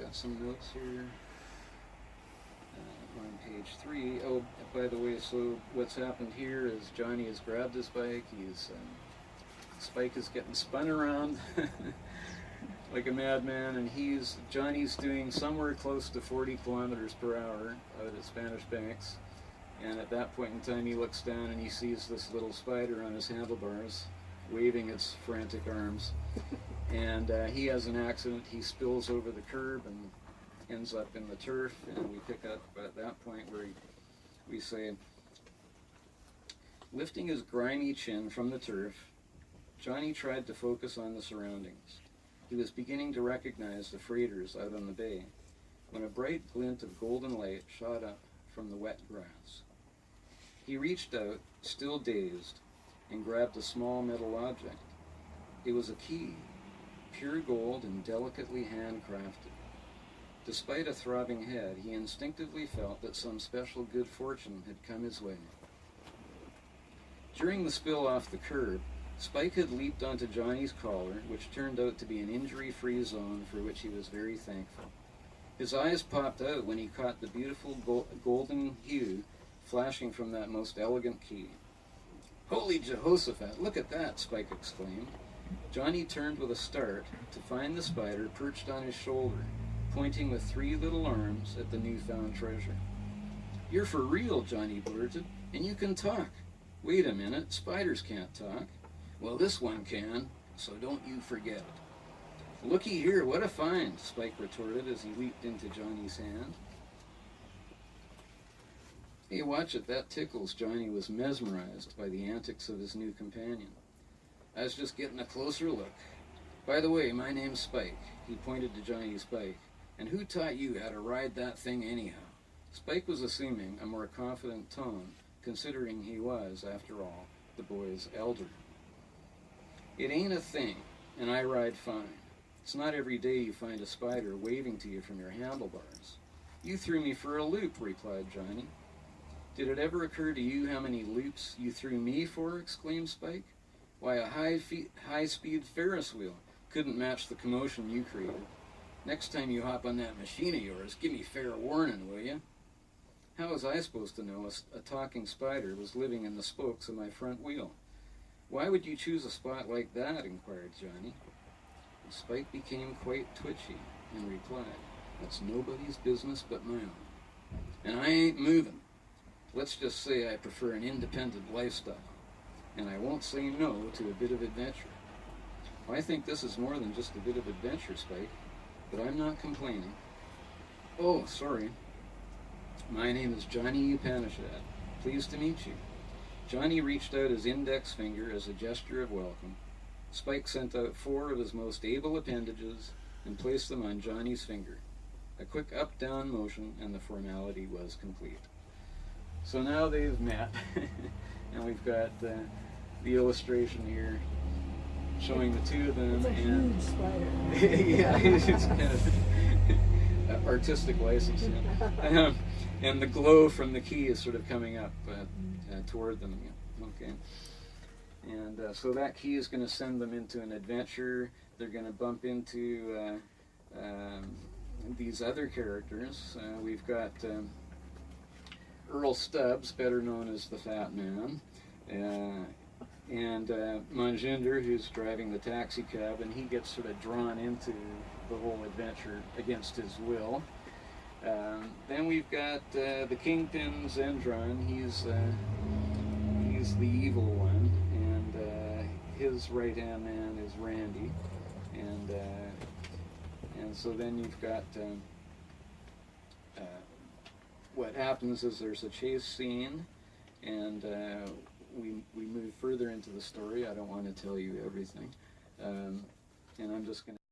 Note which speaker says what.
Speaker 1: got some notes here on page 3. Oh, by the way, so what's happened here is Johnny has grabbed his bike. Spike is getting spun around like a madman, and Johnny's doing somewhere close to 40 kilometers per hour out at Spanish Banks. And at that point in time, he looks down and he sees this little spider on his handlebars, waving its frantic arms. And he has an accident. He spills over the curb and ends up in the turf. And we pick up at that point where we say, lifting his grimy chin from the turf, Johnny tried to focus on the surroundings. He was beginning to recognize the freighters out on the bay when a bright glint of golden light shot up from the wet grass. He reached out, still dazed, and grabbed a small metal object. It was a key, pure gold and delicately handcrafted. Despite a throbbing head, he instinctively felt that some special good fortune had come his way. During the spill off the curb, Spike had leaped onto Johnny's collar, which turned out to be an injury-free zone for which he was very thankful. His eyes popped out when he caught the beautiful golden hue flashing from that most elegant key. "Holy Jehoshaphat, look at that!" Spike exclaimed. Johnny turned with a start to find the spider perched on his shoulder, pointing with 3 little arms at the newfound treasure. "You're for real," Johnny blurted, "and you can talk. Wait a minute, spiders can't talk." "Well, this one can, so don't you forget it." "Looky here, what a find," Spike retorted as he leaped into Johnny's hand. "Hey, watch it, that tickles." Johnny was mesmerized by the antics of his new companion. "I was just getting a closer look. By the way, my name's Spike." He pointed to Johnny's bike. "And who taught you how to ride that thing anyhow?" Spike was assuming a more confident tone, considering he was, after all, the boy's elder. "It ain't a thing, and I ride fine. It's not every day you find a spider waving to you from your handlebars." "You threw me for a loop," replied Johnny. "Did it ever occur to you how many loops you threw me for?" exclaimed Spike. "Why, a high-speed Ferris wheel couldn't match the commotion you created. Next time you hop on that machine of yours, give me fair warning, will you?" "How was I supposed to know a talking spider was living in the spokes of my front wheel?" "Why would you choose a spot like that?" inquired Johnny. Spike became quite twitchy and replied, "That's nobody's business but my own. And I ain't moving. Let's just say I prefer an independent lifestyle, and I won't say no to a bit of adventure." "I think this is more than just a bit of adventure, Spike, but I'm not complaining." "Oh, sorry. My name is Johnny Upanishad. Pleased to meet you." Johnny reached out his index finger as a gesture of welcome. Spike sent out 4 of his most able appendages and placed them on Johnny's finger. A quick up-down motion, and the formality was complete. So now they've met, and we've got the illustration here showing the 2 of them.
Speaker 2: It's a huge spider.
Speaker 1: Yeah, it's kind of artistic license. Yeah. And the glow from the key is sort of coming up toward them. Okay. And so that key is going to send them into an adventure. They're going to bump into these other characters. We've got Earl Stubbs, better known as the Fat Man, and Manjinder, who's driving the taxi cab, and he gets sort of drawn into the whole adventure against his will. Then we've got the Kingpin, Zendron. He's the evil one, and his right-hand man is Randy, and so then you've got what happens is there's a chase scene, and we move further into the story. I don't want to tell you everything, and I'm just going to